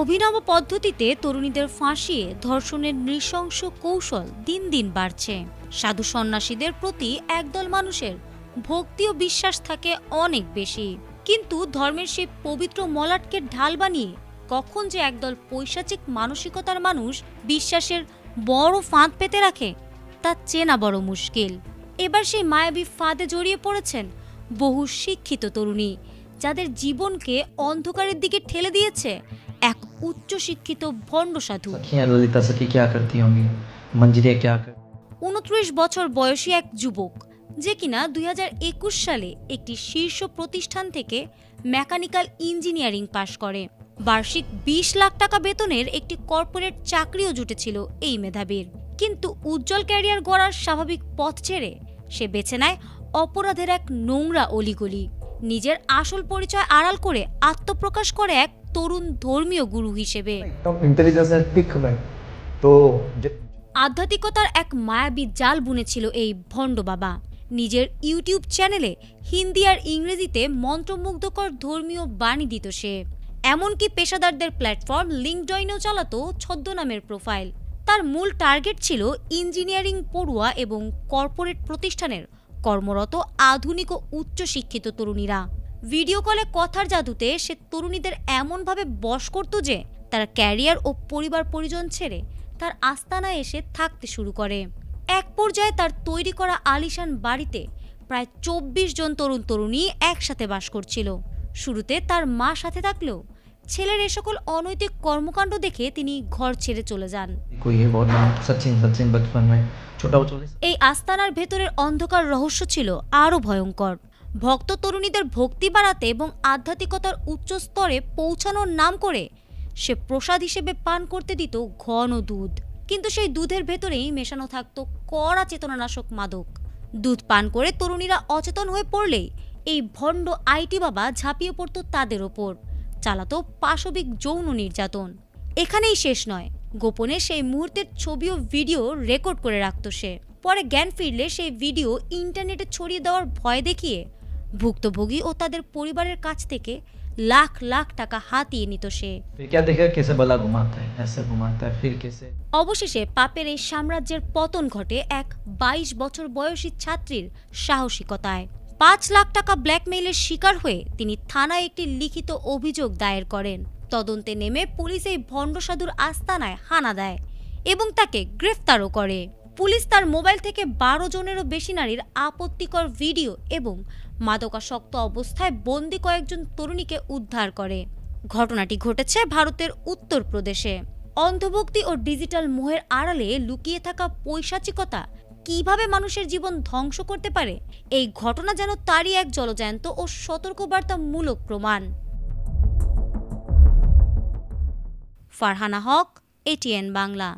অভিনব পদ্ধতিতে তরুণীদের ফাঁসিয়ে ধর্ষণের নৃশংস কৌশল দিন দিন বাড়ছে। সাধু সন্ন্যাসীদের প্রতি একদল মানুষের ভক্তি ও বিশ্বাস থাকে অনেক বেশি, কিন্তু ধর্মের সেই পবিত্র মলাটকে ঢাল বানিয়ে কখন যে একদল পৈশাচিক মানসিকতার মানুষ বিশ্বাসের বড় ফাঁদ পেতে রাখে তা চেনা বড় মুশকিল। এবার সেই মায়াবী ফাঁদে জড়িয়ে পড়েছেন বহু শিক্ষিত তরুণী, যাদের জীবনকে অন্ধকারের দিকে ঠেলে দিয়েছে এক উচ্চশিক্ষিত ভণ্ড সাধু। 29 বছর বয়সী এক যুবক, যে কিনা 2021 সালে একটি শীর্ষ প্রতিষ্ঠান থেকে মেকানিক্যাল ইঞ্জিনিয়ারিং পাশ করে। বার্ষিক 20 লাখ টাকা বেতনের একটি কর্পোরেট চাকরিও জুটেছিল এই মেধাবীর। কিন্তু উজ্জ্বল ক্যারিয়ার গড়ার স্বাভাবিক পথ ছেড়ে সে বেছে নেয় অপরাধের এক নোংরা অলিগলি। নিজের আসল পরিচয় আড়াল করে আত্মপ্রকাশ করে এক তরুণ ধর্মীয় গুরু হিসেবে। আধ্যাত্মিকতার এক মায়াবী জাল বুনেছিল এই ভণ্ড বাবা। নিজের ইউটিউব চ্যানেলে হিন্দি আর ইংরেজিতে মন্ত্রমুগ্ধকর ধর্মীয় বাণী দিত সে। এমনকি পেশাদারদের প্ল্যাটফর্ম লিঙ্কডইনেও চালাতো ছদ্মনামের প্রোফাইল। তার মূল টার্গেট ছিল ইঞ্জিনিয়ারিং পড়ুয়া এবং কর্পোরেট প্রতিষ্ঠানের কর্মরত আধুনিক ও উচ্চশিক্ষিত তরুণীরা। ভিডিও কলে কথার জাদুতে সে তরুণীদের এমনভাবে বশ করত যে তার ক্যারিয়ার ও পরিবার পরিজন ছেড়ে তার আস্তানায় এসে থাকতে শুরু করে। এক পর্যায়ে তার তৈরি করা আলিশান বাড়িতে প্রায় 24 জন তরুণ তরুণী একসাথে বাস করছিল। শুরুতে তার মা সাথে থাকলেও ছেলের এ সকল অনৈতিক কর্মকাণ্ড দেখে তিনি ঘর ছেড়ে চলে যান। এই আস্তানার ভেতরের অন্ধকার রহস্য ছিল আরও ভয়ঙ্কর। ভক্ত তরুণীদের ভক্তি বাড়াতে এবং আধ্যাত্মিকতার উচ্চ স্তরে পৌঁছানোর নাম করে সে প্রসাদ হিসেবে পান করতে দিত ঘন দুধ। কিন্তু সেই দুধের ভেতরেই মেশানো থাকত কড়া চেতনানাশক মাদক। দুধ পান করে তরুণীরা অচেতন হয়ে পড়লেই এই ভণ্ড আইটি বাবা ঝাঁপিয়ে পড়ত তাদের ওপর, চালাতো পাশবিক যৌন নির্যাতন। এখানেই শেষ নয়, গোপনে সেই মুহূর্তের ছবি ও ভিডিও রেকর্ড করে রাখত সে। পরে জ্ঞান ফিরলে সেই ভিডিও ইন্টারনেটে ছড়িয়ে দেওয়ার ভয় দেখিয়ে ভুক্তভোগী ও তাদের পরিবারের কাছ থেকে লাখ লাখ টাকা হাতিয়ে নিত সে। অবশেষে পাপের এই সাম্রাজ্যের পতন ঘটে এক 22 বছর বয়সী ছাত্রীর সাহসিকতায়। 5 লাখ টাকা ব্ল্যাকমেইলের শিকার হয়ে তিনি থানায় একটি লিখিত অভিযোগ দায়ের করেন। তদন্তে নেমে পুলিশ এই ভণ্ড সাধুর আস্তানায় হানা দেয় এবং তাকে গ্রেফতারও করে। পুলিশ তার মোবাইল থেকে 12 জনেরও বেশি নারীর আপত্তিকর ভিডিও এবং মাদকাসক্ত অবস্থায় বন্দী কয়েকজন তরুণীকে উদ্ধার করে। ঘটনাটি ঘটেছে ভারতের উত্তরপ্রদেশে। অন্ধভক্তি ও ডিজিটাল মোহের আড়ালে লুকিয়ে থাকা পৈশাচিকতা কিভাবে মানুষের জীবন ধ্বংস করতে পারে, এই ঘটনা যেন তারই এক জলজ্যান্ত ও সতর্কবার্তামূলক প্রমাণ। ফারহানা হক, ATN বাংলা।